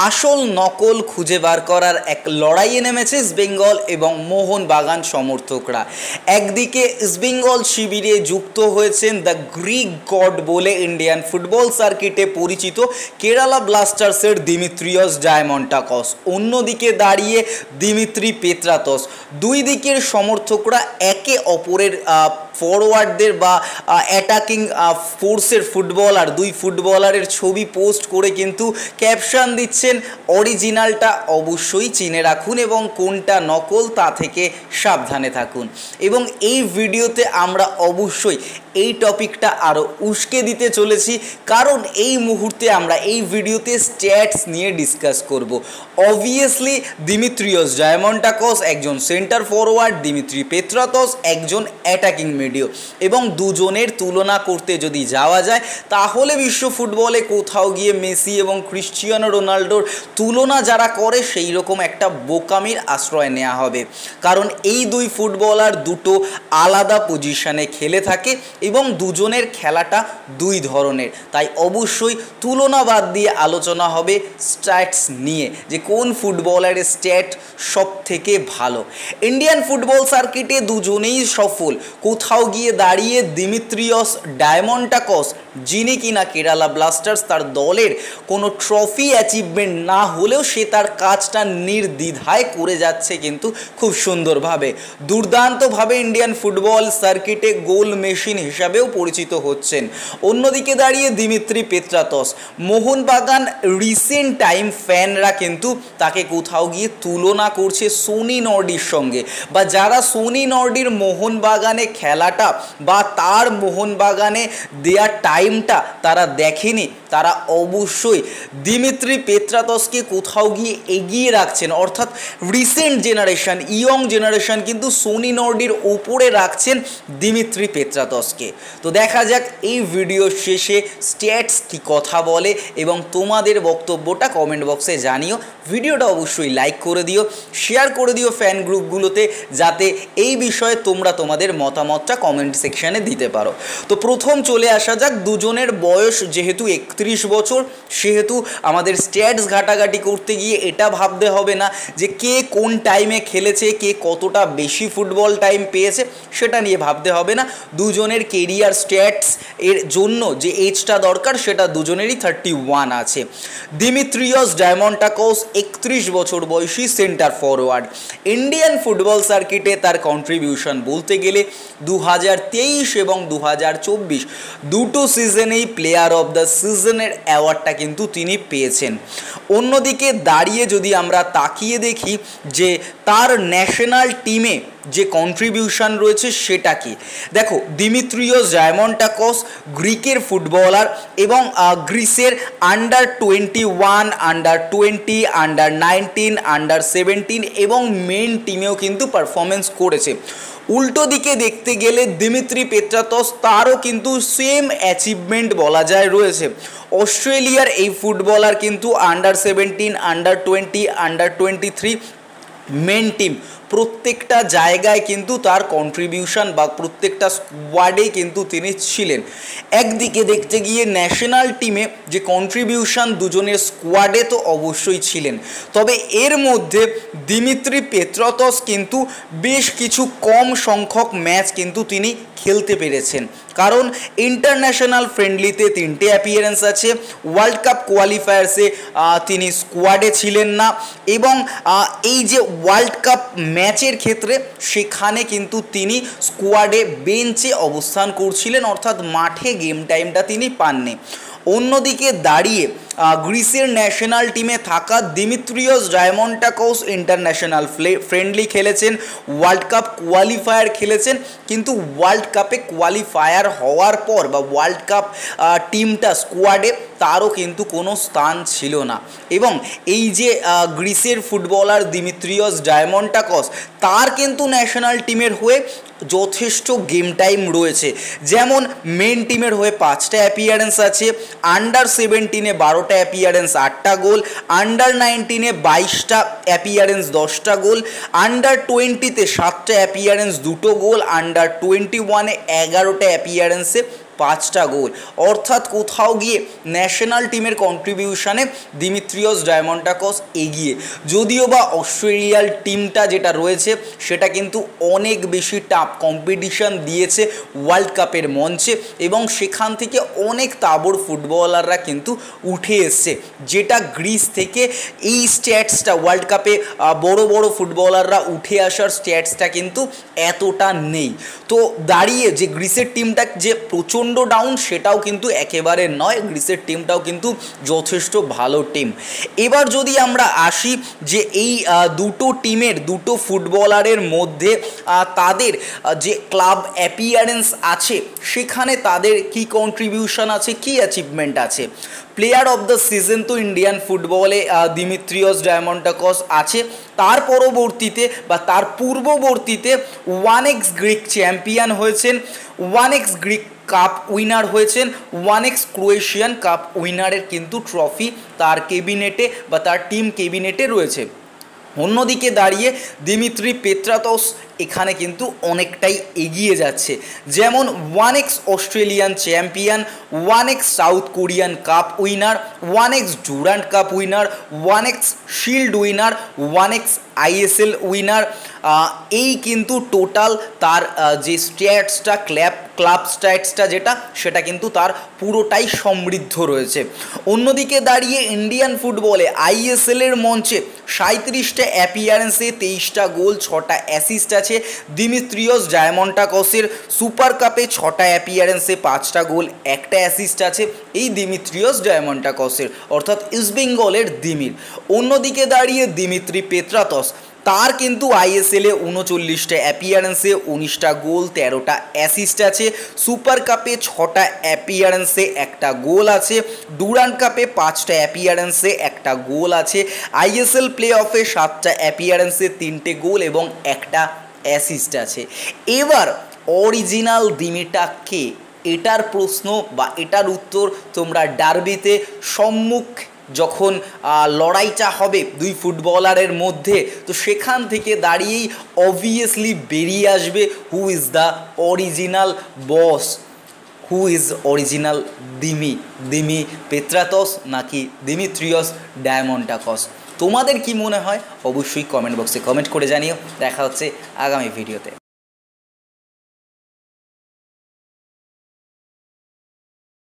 আসল নকল খুঁজে বার করার এক লড়াইয়ে নেমেছে ইস্টবেঙ্গল এবং মোহনবাগান সমর্থকরা। একদিকে ইস্টবেঙ্গল শিবিরে যুক্ত হয়েছেন দ্য গ্রিক গড বলে ইন্ডিয়ান ফুটবল সার্কিটে পরিচিত কেরালা ব্লাস্টার্সের দিমিত্রিয়স ডায়মন্টাকস, অন্যদিকে দাঁড়িয়ে দিমিত্রি পেত্রাতস। দুই দিকের সমর্থকরা একে অপরের ফরওয়ার্ডদের বা অ্যাটাকিং ফোর্সের ফুটবলার, দুই ফুটবলারের ছবি পোস্ট করে কিন্তু ক্যাপশন দিচ্ছেন, অরিজিনালটা অবশ্যই চিনে রাখুন এবং কোনটা নকল তা থেকে সাবধানে থাকুন। এবং এই ভিডিওতে আমরা অবশ্যই এই টপিকটা আরও উস্কে দিতে চলেছি, কারণ এই মুহূর্তে আমরা এই ভিডিওতে স্ট্যাটস নিয়ে ডিসকাস করব। অবভিয়াসলি দিমিত্রিয়স ডায়মন্টাকস একজন সেন্টার ফরওয়ার্ড, দিমিত্রি পেত্রাতস একজন অ্যাটাকিং মিডিও, এবং দুজনের তুলনা করতে যদি যাওয়া যায় তাহলে বিশ্ব ফুটবলে কোথাও গিয়ে মেসি এবং ক্রিশ্চিয়ানো রোনাল্ডোর তুলনা যারা করে সেই রকম একটা বোকামির আশ্রয় নেওয়া হবে, কারণ এই দুই ফুটবলার দুটো আলাদা পজিশনে খেলে থাকে এবং দুজনের খেলাটা দুই ধরনের। তাই অবশ্যই তুলনা বাদ দিয়ে আলোচনা হবে স্ট্যাটস নিয়ে, যে কোন ফুটবলারের স্ট্যাট সব থেকে ভালো। ইন্ডিয়ান ফুটবল সার্কিটে দুজনেই সফল। কোথাও গিয়ে দাঁড়িয়ে দিমিত্রিয়স ডায়মন্টাকস, যিনি কিনা কেরালা ব্লাস্টার্স তার দলের কোনো ট্রফি অ্যাচিভমেন্ট না হলেও সে তার কাজটা নির্দ্বিধায় করে যাচ্ছে কিন্তু খুব সুন্দরভাবে, দুর্দান্তভাবে ইন্ডিয়ান ফুটবল সার্কিটে গোল মেশিন হিসাবেও পরিচিত হচ্ছেন। অন্যদিকে দাঁড়িয়ে Dimitri Petratos, Mohun Bagan recent time ফ্যানরা কিন্তু তাকে কোথাও গিয়ে তুলনা করছে সোনি নর্ডির সঙ্গে, বা যারা সোনি নর্ডির মোহনবাগানে খেলাটা বা তার মোহনবাগানে দেওয়ার টাইমটা তারা দেখেনি, তারা অবশ্যই দিমিত্রি পেত্রাতসকে কোথাও গিয়ে এগিয়ে রাখছেন। অর্থাৎ রিসেন্ট জেনারেশন, ইয়ং জেনারেশন কিন্তু সোনি নর্ডির ওপরে রাখছেন দিমিত্রি পেত্রাতসকে। তো দেখা যাক এই ভিডিও শেষে স্ট্যাটস কি কথা বলে, এবং তোমাদের বক্তব্যটা কমেন্ট বক্সে জানিও। ভিডিওটা অবশ্যই লাইক করে দিও, শেয়ার করে দিও ফ্যান গ্রুপগুলোতে, যাতে এই বিষয়ে তোমরা তোমাদের মতামতটা কমেন্ট সেকশানে দিতে পারো। তো প্রথম চলে আসা যাক, দুজনের বয়স যেহেতু 31 বছর, সেহেতু আমাদের স্ট্যাটস ঘাটাঘাটি করতে গিয়ে এটা ভাবতে হবে না যে কে কোন টাইমে খেলেছে, কে কতটা বেশি ফুটবল টাইম পেয়েছে, সেটা নিয়ে ভাবতে হবে না। দুজনের কেরিয়ার স্ট্যাটস এর জন্য যে এজটা দরকার সেটা দুজনেরই 31 আছে। দিমিত্রিয়স ডায়মন্টাকস 31 বছর বয়সী সেন্টার ফরওয়ার্ড। ইন্ডিয়ান ফুটবল সার্কিটে তার কন্ট্রিবিউশন বলতে গেলে 2023 এবং 2024 দুটো সিজনেই প্লেয়ার অফ দ্য সিজনের অ্যাওয়ার্ডটা কিন্তু তিনি পেয়েছেন। অন্যদিকে দাঁড়িয়ে যদি আমরা তাকিয়ে দেখি যে তার ন্যাশনাল টিমে যে কন্ট্রিবিউশন রয়েছে সেটা কি, দেখো দিমিত্রিয়স ডায়মন্টাকস গ্রিকের ফুটবলার এবং গ্রিসের আন্ডার 21, আন্ডার 20, আন্ডার 19, আন্ডার 17 এবং মেন টিমেও কিন্তু পারফরমেন্স করেছে। উল্টো দিকে দেখতে গেলে দিমিত্রি পেত্রাতস, তারও কিন্তু সেম অ্যাচিভমেন্ট বলা যায় রয়েছে। অস্ট্রেলিয়ার এই ফুটবলার কিন্তু under 17, under 20, under 23 main team প্রত্যেকটা জায়গায় কিন্তু তার কন্ট্রিবিউশন বা প্রত্যেকটা স্কোয়াডে কিন্তু তিনি ছিলেন। একদিকে দেখতে গিয়ে ন্যাশনাল টিমে যে কন্ট্রিবিউশন দুজনের স্কোয়াডে তো অবশ্যই ছিলেন, তবে এর মধ্যে দিমিত্রি পেত্রাতস কিন্তু বেশ কিছু কম সংখ্যক ম্যাচ কিন্তু তিনি খেলতে পেরেছেন, কারণ ইন্টারন্যাশনাল ফ্রেন্ডলিতে 3টে অ্যাপিয়ারেন্স আছে, ওয়ার্ল্ড কাপ কোয়ালিফায়ার্সে তিনি স্কোয়াডে ছিলেন না, এবং এই যে ওয়ার্ল্ড কাপ ম্যাচের ক্ষেত্রে সেখানে কিন্তু তিনি স্কোয়াডে বেঞ্চে অবস্থান করছিলেন, অর্থাৎ মাঠে গেম টাইমটা তিনি পাননি। অন্যদিকে দাঁড়িয়ে গ্রিসের ন্যাশনাল টিমে থাকা দিমিত্রিয়স ডায়মন্টাকস ইন্টারন্যাশনাল ফ্রেন্ডলি খেলেছেন, ওয়ার্ল্ড কাপ কোয়ালিফায়ার খেলেছেন, কিন্তু ওয়ার্ল্ড কাপে কোয়ালিফায়ার হওয়ার পর বা ওয়ার্ল্ড কাপ টিমটা স্কোয়াডে তারও কিন্তু কোনো স্থান ছিল না। এবং এই যে গ্রিসের ফুটবলার দিমিত্রিয়স ডায়মন্টাকস, তার কিন্তু ন্যাশনাল টিমের হয়ে যথেষ্ট গেম টাইম রয়েছে, যেমন মেন টিমের হয়ে 5টা অ্যাপিয়ারেন্স আছে, আন্ডার 17-এ 12টা অ্যাপিয়ারেন্স 8টা গোল, আন্ডার 19-এ 22টা অ্যাপিয়ারেন্স 10টা গোল, আন্ডার 20-তে 7টা অ্যাপিয়ারেন্স 2টো গোল, আন্ডার 21-এ 11টা অ্যাপিয়ারেন্সে 5টা গোল, অর্থাৎ কোথাও গিয়ে ন্যাশনাল টিমের কন্ট্রিবিউশনে দিমিত্রিয়স ডায়মন্টাকস এগিয়ে। যদিও বা অস্ট্রেলিয়ার টিমটা যেটা রয়েছে সেটা কিন্তু অনেক বেশি টাফ কম্পিটিশন দিয়েছে ওয়ার্ল্ড কাপের মঞ্চে, এবং সেখান থেকে অনেক তাবড় ফুটবলাররা কিন্তু উঠে এসছে, যেটা গ্রিস থেকে এই স্ট্যাটসটা ওয়ার্ল্ড কাপে বড় বড় ফুটবলাররা উঠে আসার স্ট্যাটসটা কিন্তু এতটা নেই। তো দাঁড়িয়ে যে গ্রিসের টিমটা যে প্রচণ্ড ডাউন সেটাও কিন্তু একেবারে নয়, গ্রিসের টিমটাও কিন্তু যথেষ্ট ভালো টিম। এবার যদি আমরা আসি যে এই দুটো টিমের দুটো ফুটবলারের মধ্যে তাদের যে ক্লাব অ্যাপিয়ারেন্স আছে সেখানে তাদের কি কন্ট্রিবিউশন আছে, কি অ্যাচিভমেন্ট আছে। প্লেয়ার অফ দ্য সিজন তো ইন্ডিয়ান ফুটবলে দিমিত্রিয়স ডায়মন্টাকস আছে, তার পরবর্তীতে বা তার পূর্ববর্তীতে 1x গ্রিক চ্যাম্পিয়ন হয়েছেন, 1x গ্রিক কাপ উইনার হয়েছেন, 1x ক্রোয়েশিয়ান কাপ উইনারের কিন্তু ট্রফি তার কেবিনেটে বা তার টিম কেবিনেটে রয়েছে। অন্যদিকে দাঁড়িয়ে দিমিত্রি পেত্রাতস এখানে কিন্তু অনেকটাই এগিয়ে যাচ্ছে, যেমন 1x Australian champion, 1x south Korean cup winner, 1x Durand cup winner, 1x shield winner, 1x ISL winner. এই কিন্তু টোটাল তার যে স্ট্যাটসটা ক্লাব স্ট্যাটসটা যেটা সেটা কিন্তু তার পুরোটাই সমৃদ্ধ রয়েছে। অন্যদিকে দাঁড়িয়ে ইন্ডিয়ান ফুটবলে আইএসএলের মঞ্চে 37টা অ্যাপিয়ারেন্সে 23টা গোল, 6টা অ্যাসিস্ট আছে দিমিত্রিয়স ডায়মন্টাকসের। সুপার কাপে 6টা অ্যাপিয়ারেন্সে 5টা গোল, 1টা অ্যাসিস্ট আছে এই দিমিত্রিয়স ডায়মন্টাকসের, অর্থাৎ ইস্টবেঙ্গলের দিমির। অন্যদিকে দাঁড়িয়ে দিমিত্রি পেত্রাতস, তার কিন্তু আইএসএলে 39টা অ্যাপিয়ারেন্সে 19টা গোল, 13টা অ্যাসিস্ট আছে। সুপার কাপে 6টা অ্যাপিয়ারেন্সে 1টা গোল আছে, ডুরান্ট কাপে 5টা অ্যাপিয়ারেন্সে 1টা গোল আছে, আইএসএল প্লে অফে 7টা অ্যাপিয়ারেন্সে 3টে গোল এবং 1টা অ্যাসিস্ট আছে। এবার অরিজিনাল দিমিটা কে, এটার প্রশ্ন বা এটার উত্তর তোমরা ডার্বিতে সম্মুখ যখন লড়াইটা হবে দুই ফুটবলারের মধ্যে, তো সেখান থেকে দাঁড়িয়েই অবভিয়াসলি বেরিয়ে আসবে who is the original boss, who is original দিমি Petratos নাকি দিমিত্রিয়স ডায়মন্টাকস। তোমাদের কি মনে হয় অবশ্যই কমেন্ট বক্সে কমেন্ট করে জানিও। দেখা হচ্ছে আগামী ভিডিওতে।